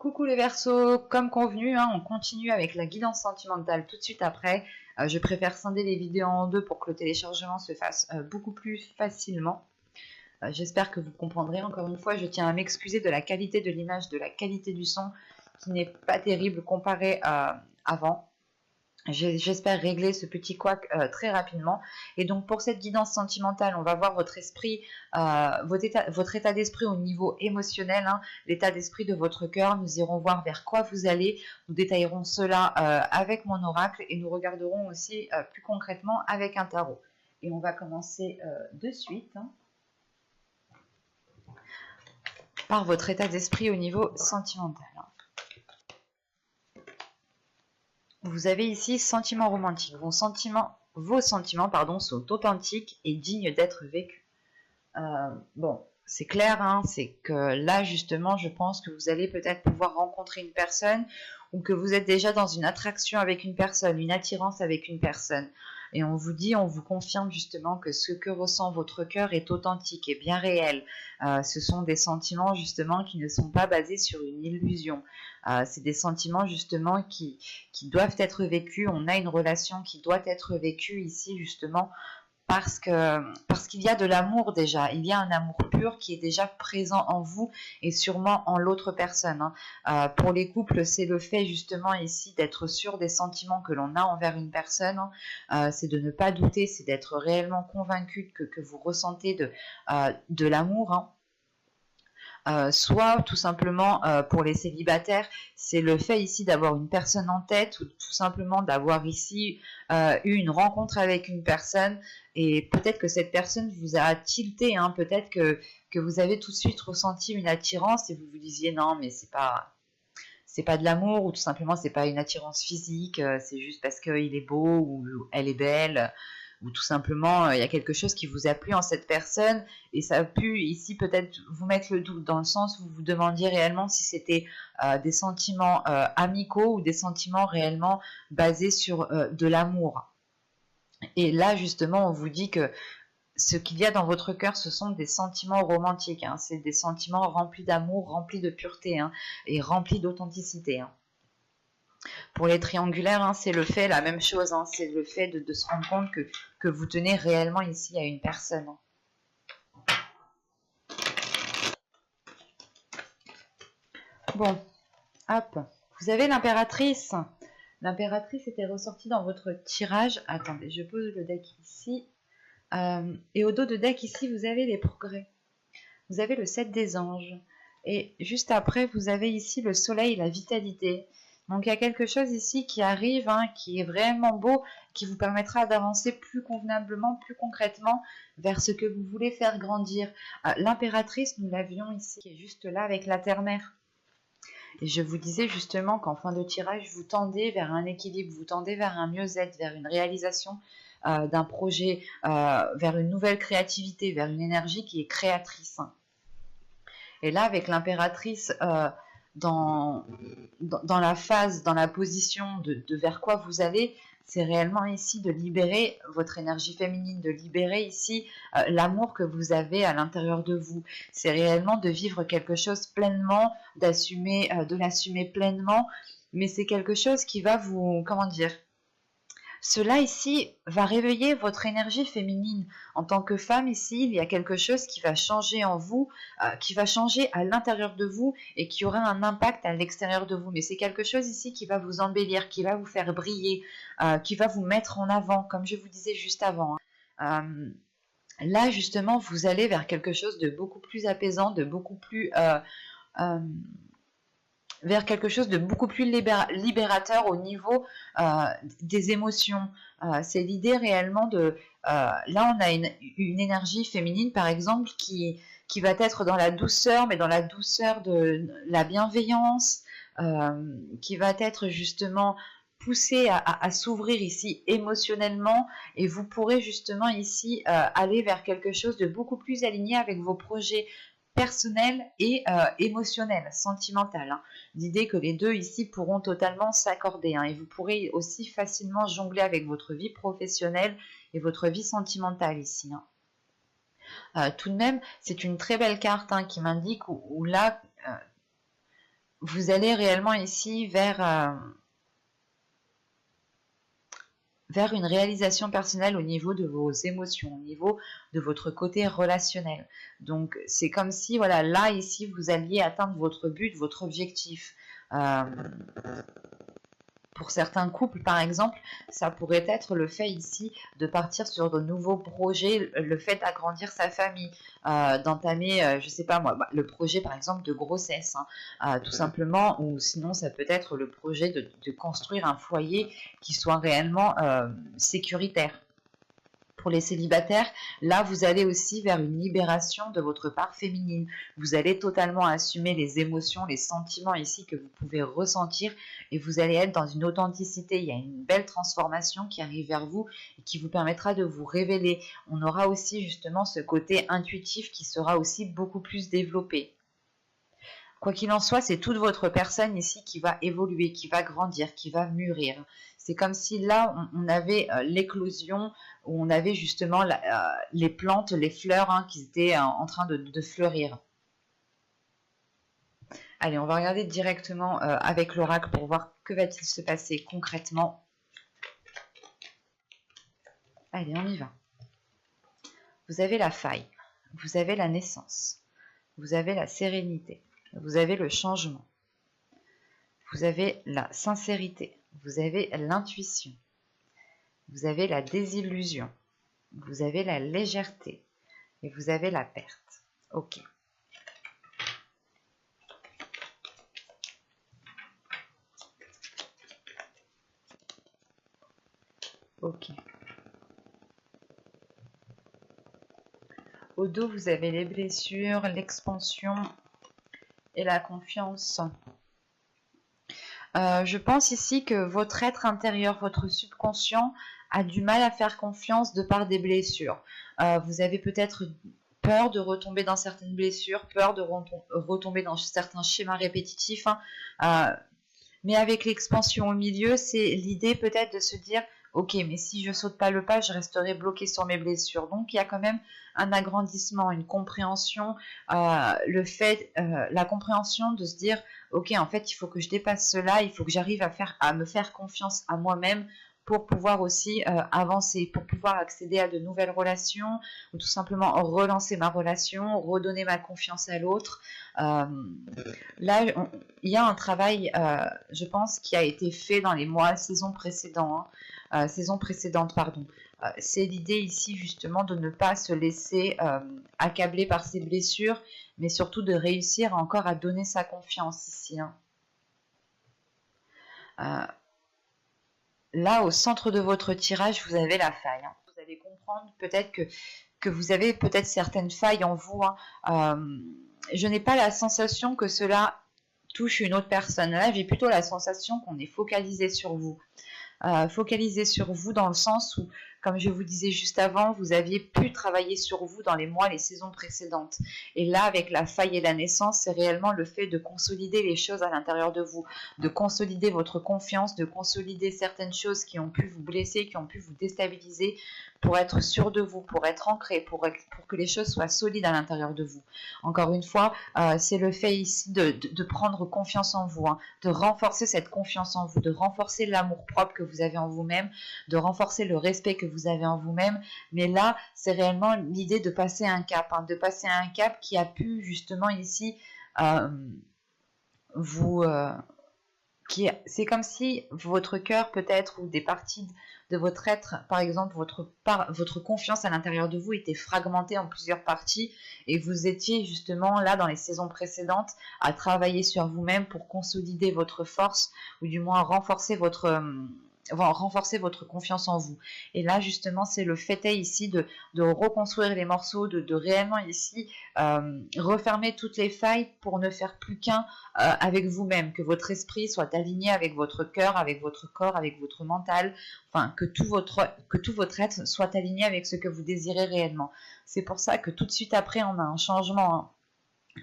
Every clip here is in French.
Coucou les Verseaux, comme convenu, on continue avec la guidance sentimentale tout de suite après. Je préfère scinder les vidéos en deux pour que le téléchargement se fasse beaucoup plus facilement. J'espère que vous comprendrez. Encore une fois, je tiens à m'excuser de la qualité de l'image, de la qualité du son qui n'est pas terrible comparé à avant. J'espère régler ce petit couac très rapidement. Et donc pour cette guidance sentimentale, on va voir votre esprit, votre état d'esprit au niveau émotionnel, l'état d'esprit de votre cœur. Nous irons voir vers quoi vous allez. Nous détaillerons cela avec mon oracle et nous regarderons aussi plus concrètement avec un tarot. Et on va commencer de suite par votre état d'esprit au niveau sentimental. Vous avez ici sentiments romantiques. Vos sentiments sont authentiques et dignes d'être vécus. Bon, c'est clair, c'est que là justement, je pense que vous allez peut-être pouvoir rencontrer une personne ou que vous êtes déjà dans une attraction avec une personne, une attirance avec une personne. Et on vous confirme justement que ce que ressent votre cœur est authentique et bien réel. Ce sont des sentiments justement qui ne sont pas basés sur une illusion. C'est des sentiments justement qui doivent être vécus. On a une relation qui doit être vécue ici justement parce qu'il y a de l'amour déjà, il y a un amour pur qui est déjà présent en vous et sûrement en l'autre personne. Pour les couples, c'est le fait justement ici d'être sûr des sentiments que l'on a envers une personne, c'est de ne pas douter, c'est d'être réellement convaincu que vous ressentez de l'amour. Soit tout simplement pour les célibataires, c'est le fait ici d'avoir une personne en tête ou tout simplement d'avoir ici eu une rencontre avec une personne et peut-être que cette personne vous a tilté, peut-être que vous avez tout de suite ressenti une attirance et vous vous disiez non mais c'est pas de l'amour ou tout simplement c'est pas une attirance physique, c'est juste parce qu'il est beau ou elle est belle ou tout simplement il y a quelque chose qui vous a plu en cette personne et ça a pu ici peut-être vous mettre le doute dans le sens où vous vous demandiez réellement si c'était des sentiments amicaux ou des sentiments réellement basés sur de l'amour. Et là justement on vous dit que ce qu'il y a dans votre cœur, ce sont des sentiments romantiques, c'est des sentiments remplis d'amour, remplis de pureté et remplis d'authenticité. Pour les triangulaires, c'est le fait, la même chose, c'est le fait de se rendre compte que vous tenez réellement ici à une personne. Bon, hop, vous avez l'impératrice. L'impératrice était ressortie dans votre tirage. Attendez, je pose le deck ici. Et au dos de deck ici, vous avez les progrès. Vous avez le 7 des anges. Et juste après, vous avez ici le soleil, la vitalité. Donc il y a quelque chose ici qui arrive, qui est vraiment beau, qui vous permettra d'avancer plus convenablement, plus concrètement vers ce que vous voulez faire grandir. L'impératrice, nous l'avions ici, qui est juste là avec la terre-mère. Et je vous disais justement qu'en fin de tirage, vous tendez vers un équilibre, vous tendez vers un mieux-être, vers une réalisation d'un projet, vers une nouvelle créativité, vers une énergie qui est créatrice. Et là, avec l'impératrice, dans la phase, dans la position de vers quoi vous allez, c'est réellement ici de libérer votre énergie féminine, de libérer ici l'amour que vous avez à l'intérieur de vous. C'est réellement de vivre quelque chose pleinement, de l'assumer pleinement, mais c'est quelque chose qui va vous, cela ici va réveiller votre énergie féminine. En tant que femme ici, il y a quelque chose qui va changer en vous, qui va changer à l'intérieur de vous et qui aura un impact à l'extérieur de vous. Mais c'est quelque chose ici qui va vous embellir, qui va vous faire briller, qui va vous mettre en avant, comme je vous disais juste avant. Là, justement, vous allez vers quelque chose de beaucoup plus apaisant, de beaucoup plus... vers quelque chose de beaucoup plus libérateur au niveau des émotions. C'est l'idée réellement de... là, on a une énergie féminine, par exemple, qui va être dans la douceur, mais dans la douceur de la bienveillance, qui va être justement poussée à s'ouvrir ici émotionnellement, et vous pourrez justement ici aller vers quelque chose de beaucoup plus aligné avec vos projets personnel et émotionnel, sentimental. L'idée que les deux ici pourront totalement s'accorder et vous pourrez aussi facilement jongler avec votre vie professionnelle et votre vie sentimentale ici. Tout de même, c'est une très belle carte qui m'indique où là, vous allez réellement ici vers une réalisation personnelle au niveau de vos émotions, au niveau de votre côté relationnel. Donc c'est comme si, voilà, là, ici, vous alliez atteindre votre but, votre objectif. Pour certains couples, par exemple, ça pourrait être le fait ici de partir sur de nouveaux projets, le fait d'agrandir sa famille, d'entamer, je sais pas moi, le projet par exemple de grossesse, hein, tout simplement, ou sinon ça peut être le projet de construire un foyer qui soit réellement sécuritaire. Pour les célibataires, là, vous allez aussi vers une libération de votre part féminine. Vous allez totalement assumer les émotions, les sentiments ici que vous pouvez ressentir et vous allez être dans une authenticité. Il y a une belle transformation qui arrive vers vous et qui vous permettra de vous révéler. On aura aussi justement ce côté intuitif qui sera aussi beaucoup plus développé. Quoi qu'il en soit, c'est toute votre personne ici qui va évoluer, qui va grandir, qui va mûrir. C'est comme si là, on avait l'éclosion, où on avait justement les plantes, les fleurs hein, qui étaient en train de fleurir. Allez, on va regarder directement avec l'oracle pour voir que va-t-il se passer concrètement. Allez, on y va. Vous avez la faille, vous avez la naissance, vous avez la sérénité. Vous avez le changement, vous avez la sincérité, vous avez l'intuition, vous avez la désillusion, vous avez la légèreté et vous avez la perte. Ok. Ok. Au dos, vous avez les blessures, l'expansion et la confiance. Je pense ici que votre être intérieur, votre subconscient a du mal à faire confiance de par des blessures. Vous avez peut-être peur de retomber dans certaines blessures, peur de retomber dans certains schémas répétitifs. Hein. Mais avec l'expansion au milieu, c'est l'idée peut-être de se dire ok, mais si je saute pas le pas, je resterai bloqué sur mes blessures. Donc il y a quand même un agrandissement, une compréhension, la compréhension de se dire ok, en fait, il faut que je dépasse cela, il faut que j'arrive à me faire confiance à moi-même pour pouvoir aussi avancer, pour pouvoir accéder à de nouvelles relations ou tout simplement relancer ma relation, redonner ma confiance à l'autre. Là, il y a un travail, je pense, qui a été fait dans les mois, saisons précédentes. C'est l'idée ici justement de ne pas se laisser accabler par ses blessures, mais surtout de réussir encore à donner sa confiance ici. Hein. Là, au centre de votre tirage, vous avez la faille. Hein. Vous allez comprendre peut-être que vous avez peut-être certaines failles en vous. Hein. Je n'ai pas la sensation que cela touche une autre personne. Là, j'ai plutôt la sensation qu'on est focalisé sur vous. Focalisé sur vous dans le sens où, comme je vous disais juste avant, vous aviez pu travailler sur vous dans les mois, les saisons précédentes. Et là, avec la faille et la naissance, c'est réellement le fait de consolider les choses à l'intérieur de vous, de consolider votre confiance, de consolider certaines choses qui ont pu vous blesser, qui ont pu vous déstabiliser, pour être sûr de vous, pour être ancré, pour que les choses soient solides à l'intérieur de vous. Encore une fois, c'est le fait ici de prendre confiance en vous, hein, de renforcer cette confiance en vous, de renforcer l'amour propre que vous avez en vous-même, de renforcer le respect que vous avez en vous-même. Mais là, c'est réellement l'idée de passer un cap, hein, de passer un cap qui a pu justement ici c'est comme si votre cœur peut-être ou des parties de votre être, par exemple votre confiance à l'intérieur de vous était fragmentée en plusieurs parties et vous étiez justement là dans les saisons précédentes à travailler sur vous-même pour consolider votre force ou du moins renforcer votre confiance en vous. Et là, justement, c'est le fait ici de reconstruire les morceaux, de réellement ici refermer toutes les failles pour ne faire plus qu'un avec vous-même, que votre esprit soit aligné avec votre cœur, avec votre corps, avec votre mental, enfin, que tout votre être soit aligné avec ce que vous désirez réellement. C'est pour ça que tout de suite après, on a un changement. Hein.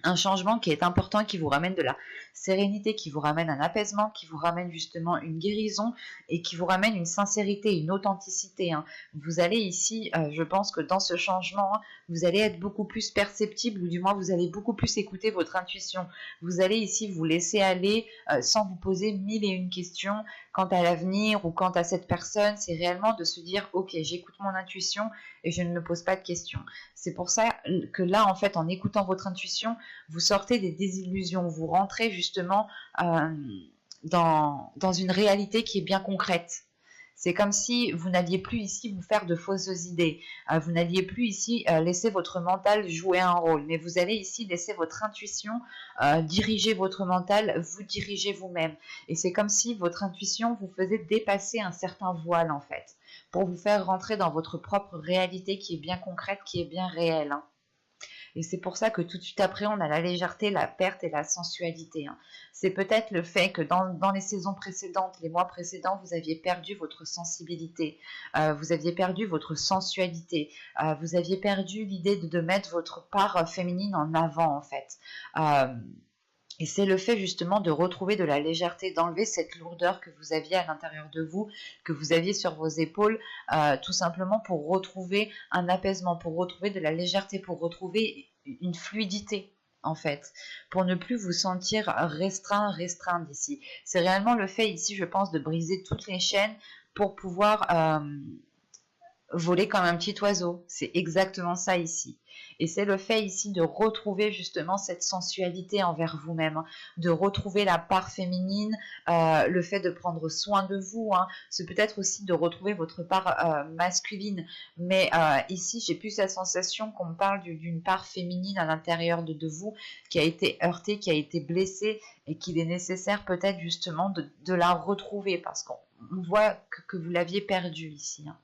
un changement qui est important, qui vous ramène de la sérénité, qui vous ramène un apaisement, qui vous ramène justement une guérison et qui vous ramène une sincérité, une authenticité. Hein. Vous allez ici, je pense que dans ce changement, hein, vous allez être beaucoup plus perceptible ou du moins vous allez beaucoup plus écouter votre intuition. Vous allez ici vous laisser aller sans vous poser mille et une questions quant à l'avenir ou quant à cette personne. C'est réellement de se dire, ok, j'écoute mon intuition et je ne me pose pas de questions. C'est pour ça que là, en fait, en écoutant votre intuition, vous sortez des désillusions, vous rentrez justement dans une réalité qui est bien concrète. C'est comme si vous n'alliez plus ici vous faire de fausses idées, vous n'alliez plus ici laisser votre mental jouer un rôle, mais vous allez ici laisser votre intuition diriger votre mental, vous diriger vous-même. Et c'est comme si votre intuition vous faisait dépasser un certain voile en fait, pour vous faire rentrer dans votre propre réalité qui est bien concrète, qui est bien réelle. Hein. Et c'est pour ça que tout de suite après, on a la légèreté, la perte et la sensualité. Hein. C'est peut-être le fait que dans les saisons précédentes, les mois précédents, vous aviez perdu votre sensibilité, vous aviez perdu votre sensualité, vous aviez perdu l'idée de mettre votre part féminine en avant en fait. Et c'est le fait justement de retrouver de la légèreté, d'enlever cette lourdeur que vous aviez à l'intérieur de vous, que vous aviez sur vos épaules, tout simplement pour retrouver un apaisement, pour retrouver de la légèreté, pour retrouver une fluidité en fait, pour ne plus vous sentir restreint d'ici. C'est réellement le fait ici, je pense, de briser toutes les chaînes pour pouvoir voler comme un petit oiseau. C'est exactement ça ici. Et c'est le fait ici de retrouver justement cette sensualité envers vous-même, hein, de retrouver la part féminine, le fait de prendre soin de vous, hein, c'est peut-être aussi de retrouver votre part masculine. Mais ici, j'ai plus la sensation qu'on me parle d'une part féminine à l'intérieur de vous qui a été heurtée, qui a été blessée et qu'il est nécessaire peut-être justement de la retrouver parce qu'on voit que vous l'aviez perdue ici. Hein.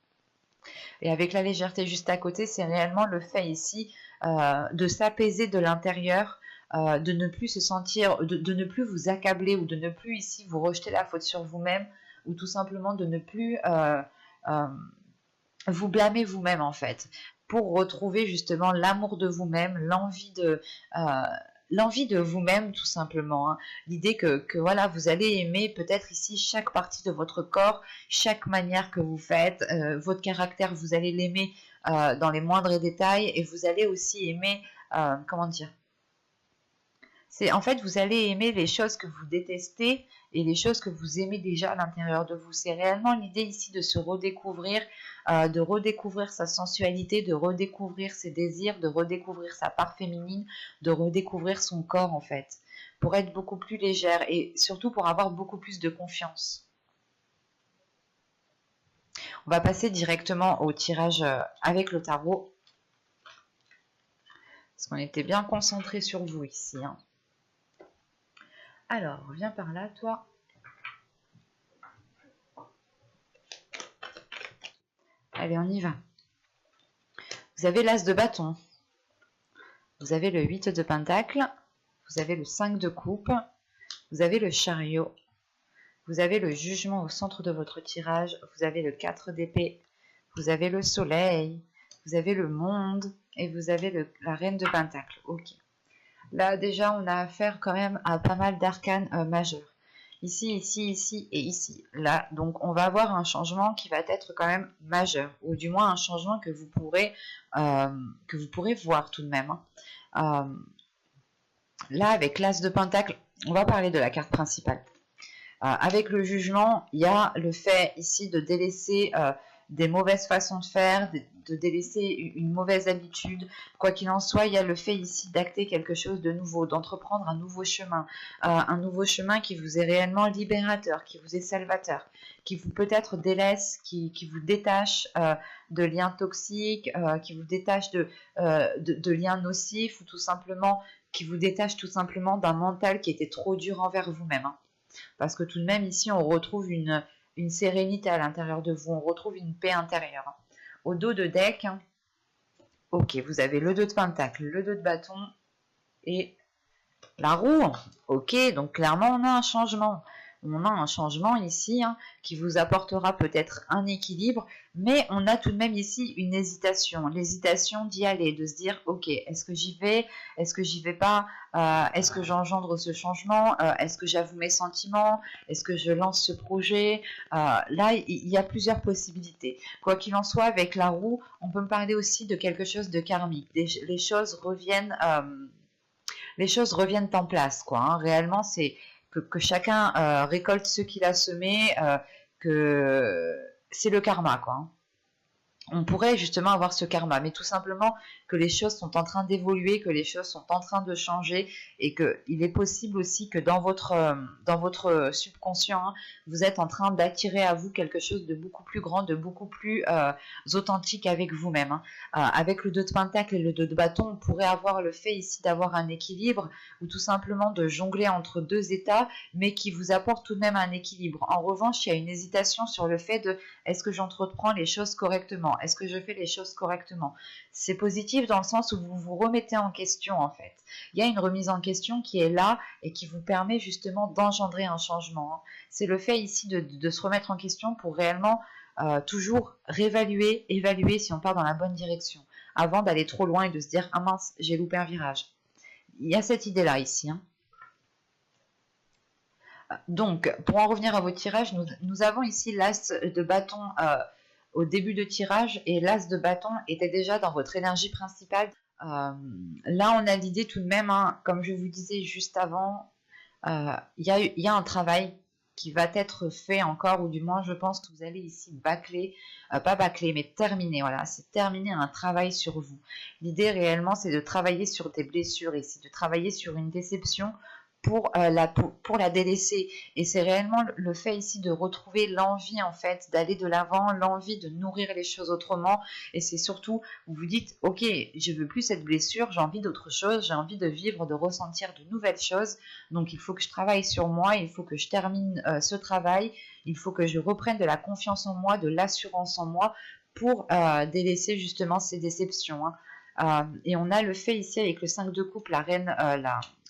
Et avec la légèreté juste à côté, c'est réellement le fait ici de s'apaiser de l'intérieur, de ne plus se sentir, de ne plus vous accabler ou de ne plus ici vous rejeter la faute sur vous-même ou tout simplement de ne plus vous blâmer vous-même en fait, pour retrouver justement l'amour de vous-même, l'envie de vous-même tout simplement. Hein. L'idée que voilà, vous allez aimer peut-être ici chaque partie de votre corps, chaque manière que vous faites, votre caractère, vous allez l'aimer dans les moindres détails et vous allez aussi aimer, comment dire, c'est en fait vous allez aimer les choses que vous détestez et les choses que vous aimez déjà à l'intérieur de vous. C'est réellement l'idée ici de se redécouvrir, de redécouvrir sa sensualité, de redécouvrir ses désirs, de redécouvrir sa part féminine, de redécouvrir son corps en fait, pour être beaucoup plus légère et surtout pour avoir beaucoup plus de confiance. On va passer directement au tirage avec le tarot, parce qu'on était bien concentré sur vous ici. Hein. Alors, viens par là, toi. Allez, on y va. Vous avez l'as de bâton. Vous avez le 8 de pentacle. Vous avez le 5 de coupe. Vous avez le chariot. Vous avez le jugement au centre de votre tirage. Vous avez le 4 d'épée. Vous avez le soleil. Vous avez le monde. Et vous avez la reine de pentacle. Ok. Là, déjà, on a affaire quand même à pas mal d'arcanes majeurs. Ici, ici, ici et ici. Là, donc, on va avoir un changement qui va être quand même majeur. Ou du moins, un changement que vous pourrez voir tout de même. Hein. Là, avec l'as de pentacle, on va parler de la carte principale. Avec le jugement, il y a le fait ici de délaisser des mauvaises façons de faire, de délaisser une mauvaise habitude. Quoi qu'il en soit, il y a le fait ici d'acter quelque chose de nouveau, d'entreprendre un nouveau chemin qui vous est réellement libérateur, qui vous est salvateur, qui vous peut-être délaisse, qui vous détache de liens toxiques, qui vous détache de liens nocifs, ou tout simplement qui vous détache tout simplement d'un mental qui était trop dur envers vous-même. Hein. Parce que tout de même, ici, on retrouve une sérénité à l'intérieur de vous, on retrouve une paix intérieure. Au dos de deck, ok, vous avez le 2 de pentacle, le 2 de bâton et la roue. Ok, donc clairement, on a un changement. on a un changement ici hein, qui vous apportera peut-être un équilibre, mais on a tout de même ici une hésitation, l'hésitation d'y aller, de se dire ok, est-ce que j'y vais, est-ce que j'y vais pas, est-ce que j'engendre ce changement, est-ce que j'avoue mes sentiments, est-ce que je lance ce projet, là il y a plusieurs possibilités. Quoi qu'il en soit, avec la roue, on peut me parler aussi de quelque chose de karmique, les choses reviennent en place, quoi. Hein. Réellement, c'est que chacun récolte ce qu'il a semé, que c'est le karma, quoi. Hein. On pourrait justement avoir ce karma, mais tout simplement que les choses sont en train d'évoluer, que les choses sont en train de changer et qu'il est possible aussi que dans votre subconscient, hein, vous êtes en train d'attirer à vous quelque chose de beaucoup plus grand, de beaucoup plus authentique avec vous-même. Hein. Avec le 2 de pentacle et le 2 de bâton, on pourrait avoir le fait ici d'avoir un équilibre ou tout simplement de jongler entre deux états, mais qui vous apporte tout de même un équilibre. En revanche, il y a une hésitation sur le fait de est-ce que j'entreprends les choses correctement? Est-ce que je fais les choses correctement? C'est positif dans le sens où vous vous remettez en question en fait. Il y a une remise en question qui est là et qui vous permet justement d'engendrer un changement. Hein. C'est le fait ici de se remettre en question pour réellement toujours réévaluer, évaluer si on part dans la bonne direction avant d'aller trop loin et de se dire ah mince, j'ai loupé un virage. Il y a cette idée-là ici. Hein. Donc, pour en revenir à vos tirages, nous avons ici l'as de bâton au début de tirage et l'as de bâton était déjà dans votre énergie principale. Là, on a l'idée tout de même, hein, comme je vous disais juste avant, il y a un travail qui va être fait encore, ou du moins je pense que vous allez ici bâcler, pas bâcler, mais terminer, voilà, c'est terminer un travail sur vous. L'idée réellement, c'est de travailler sur des blessures ici, de travailler sur une déception pour la délaisser. Et c'est réellement le fait ici de retrouver l'envie en fait d'aller de l'avant, l'envie de nourrir les choses autrement. Et c'est surtout, vous vous dites, ok, je veux plus cette blessure, j'ai envie d'autre chose, j'ai envie de vivre, de ressentir de nouvelles choses. Donc il faut que je travaille sur moi, il faut que je termine ce travail, il faut que je reprenne de la confiance en moi, de l'assurance en moi pour délaisser justement ces déceptions. Hein. Et on a le fait ici avec le 5 de coupe, la reine,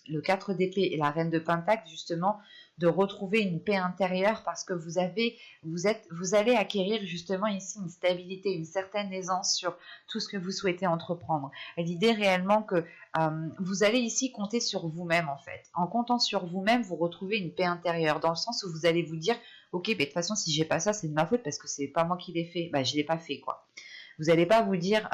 le 4 d'épée et la reine de pentacle, justement, de retrouver une paix intérieure parce que vous allez acquérir justement ici une stabilité, une certaine aisance sur tout ce que vous souhaitez entreprendre. L'idée réellement que vous allez ici compter sur vous-même en fait. En comptant sur vous-même, vous retrouvez une paix intérieure dans le sens où vous allez vous dire ok, de toute façon, si j'ai pas ça, c'est de ma faute parce que c'est pas moi qui l'ai fait. Je l'ai pas fait quoi. Vous n'allez pas vous dire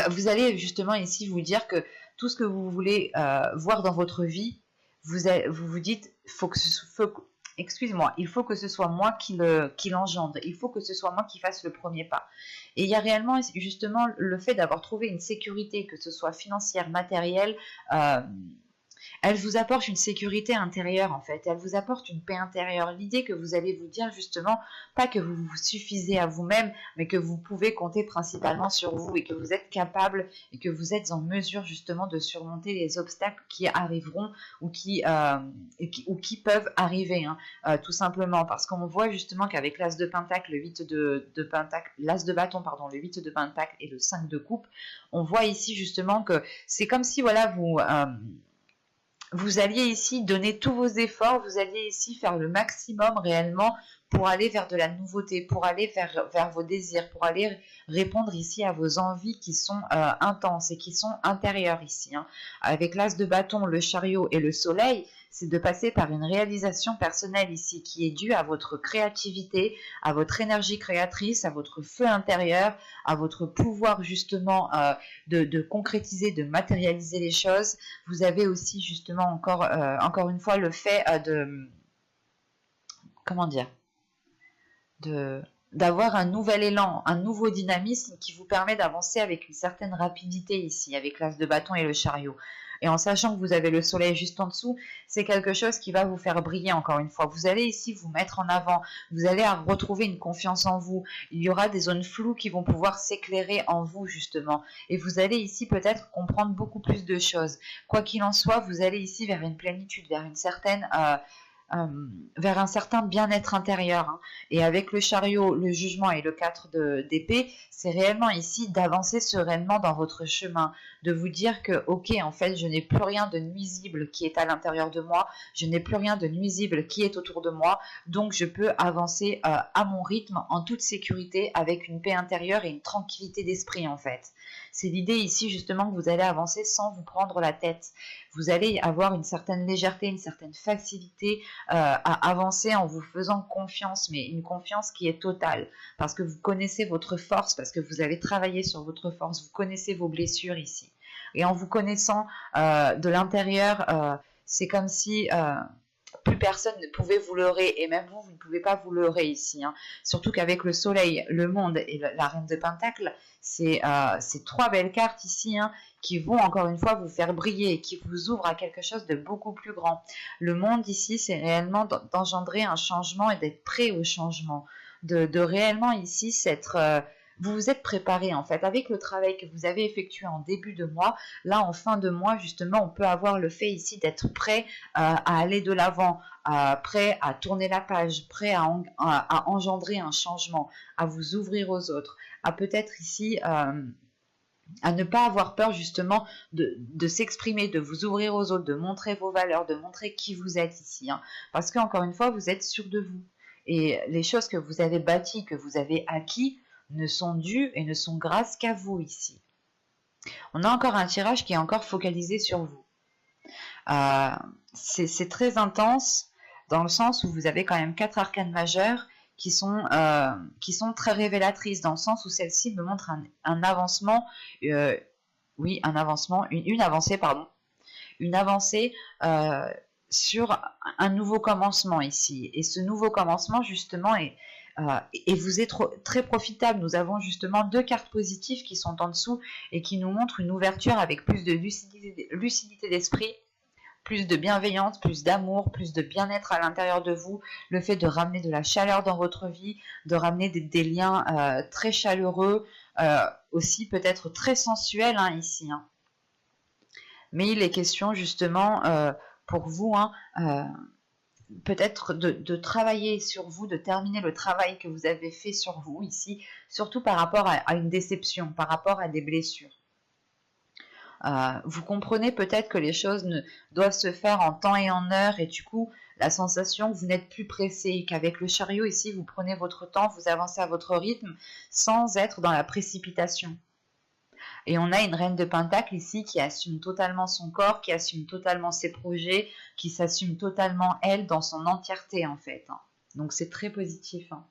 vous allez justement ici vous dire que tout ce que vous voulez voir dans votre vie, vous vous dites, excuse-moi, il faut que ce soit moi qui l'engendre, il faut que ce soit moi qui fasse le premier pas. Et il y a réellement justement le fait d'avoir trouvé une sécurité, que ce soit financière, matérielle, elle vous apporte une sécurité intérieure en fait, elle vous apporte une paix intérieure. L'idée que vous allez vous dire justement, pas que vous vous suffisez à vous-même, mais que vous pouvez compter principalement sur vous et que vous êtes capable et que vous êtes en mesure justement de surmonter les obstacles qui arriveront ou qui peuvent arriver, hein, tout simplement. Parce qu'on voit justement qu'avec l'as de pentacle, le 8 de pentacle, l'as de bâton, pardon, le 8 de pentacle et le 5 de coupe, on voit ici justement que c'est comme si voilà vous alliez ici donner tous vos efforts, vous alliez ici faire le maximum réellement pour aller vers de la nouveauté, pour aller vers vos désirs, pour aller répondre ici à vos envies qui sont intenses et qui sont intérieures ici. Hein. Avec l'as de bâton, le chariot et le soleil, c'est de passer par une réalisation personnelle ici qui est due à votre créativité, à votre énergie créatrice, à votre feu intérieur, à votre pouvoir justement de concrétiser, de matérialiser les choses. Vous avez aussi justement encore une fois le fait d'avoir un nouvel élan, un nouveau dynamisme qui vous permet d'avancer avec une certaine rapidité ici, avec l'as de bâton et le chariot. Et en sachant que vous avez le soleil juste en dessous, c'est quelque chose qui va vous faire briller encore une fois. Vous allez ici vous mettre en avant, vous allez retrouver une confiance en vous. Il y aura des zones floues qui vont pouvoir s'éclairer en vous justement. Et vous allez ici peut-être comprendre beaucoup plus de choses. Quoi qu'il en soit, vous allez ici vers une plénitude, vers une certaine vers un certain bien-être intérieur, hein. Et avec le chariot, le jugement et le 4 d'épée, c'est réellement ici d'avancer sereinement dans votre chemin, de vous dire que, ok, en fait, je n'ai plus rien de nuisible qui est à l'intérieur de moi, je n'ai plus rien de nuisible qui est autour de moi, donc je peux avancer à mon rythme, en toute sécurité, avec une paix intérieure et une tranquillité d'esprit, en fait. C'est l'idée ici, justement, que vous allez avancer sans vous prendre la tête. Vous allez avoir une certaine légèreté, une certaine facilité à avancer en vous faisant confiance, mais une confiance qui est totale, parce que vous connaissez votre force, parce que vous avez travaillé sur votre force, vous connaissez vos blessures ici. Et en vous connaissant de l'intérieur, c'est comme si plus personne ne pouvait vous leurrer, et même vous, vous ne pouvez pas vous leurrer ici, hein. Surtout qu'avec le soleil, le monde et la reine de Pentacle, c'est trois belles cartes ici, hein, qui vont encore une fois vous faire briller et qui vous ouvrent à quelque chose de beaucoup plus grand. Le monde ici, c'est réellement d'engendrer un changement et d'être prêt au changement, de réellement ici s'être... vous vous êtes préparé en fait avec le travail que vous avez effectué en début de mois. Là, en fin de mois, justement, on peut avoir le fait ici d'être prêt à aller de l'avant, prêt à tourner la page, prêt à engendrer un changement, à vous ouvrir aux autres, à peut-être ici à ne pas avoir peur justement de s'exprimer, de vous ouvrir aux autres, de montrer vos valeurs, de montrer qui vous êtes ici, hein. Parce qu'encore une fois, vous êtes sûr de vous. Et les choses que vous avez bâties, que vous avez acquis, ne sont dues et ne sont grâces qu'à vous ici. On a encore un tirage qui est encore focalisé sur vous. C'est très intense dans le sens où vous avez quand même 4 arcanes majeures qui sont très révélatrices, dans le sens où celle-ci me montre un avancement, oui, un avancement, une avancée, pardon, une avancée sur un nouveau commencement ici. Et ce nouveau commencement, justement, et vous êtes très profitable. Nous avons justement 2 cartes positives qui sont en dessous et qui nous montrent une ouverture avec plus de lucidité d'esprit, plus de bienveillance, plus d'amour, plus de bien-être à l'intérieur de vous, le fait de ramener de la chaleur dans votre vie, de ramener des liens très chaleureux, aussi peut-être très sensuels, hein, ici, hein. Mais il est question justement pour vous, hein, peut-être de travailler sur vous, de terminer le travail que vous avez fait sur vous ici, surtout par rapport à une déception, par rapport à des blessures. Vous comprenez peut-être que les choses doivent se faire en temps et en heure, et du coup, la sensation que vous n'êtes plus pressé, qu'avec le chariot ici, vous prenez votre temps, vous avancez à votre rythme, sans être dans la précipitation. Et on a une reine de Pentacle ici qui assume totalement son corps, qui assume totalement ses projets, qui s'assume totalement elle dans son entièreté en fait, hein. Donc c'est très positif, hein.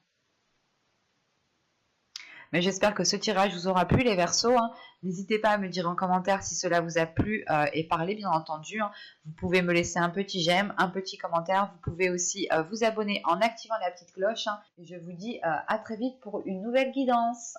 Mais j'espère que ce tirage vous aura plu les Verseaux, hein. N'hésitez pas à me dire en commentaire si cela vous a plu et parler bien entendu, hein. Vous pouvez me laisser un petit j'aime, un petit commentaire. Vous pouvez aussi vous abonner en activant la petite cloche, hein. Et je vous dis à très vite pour une nouvelle guidance.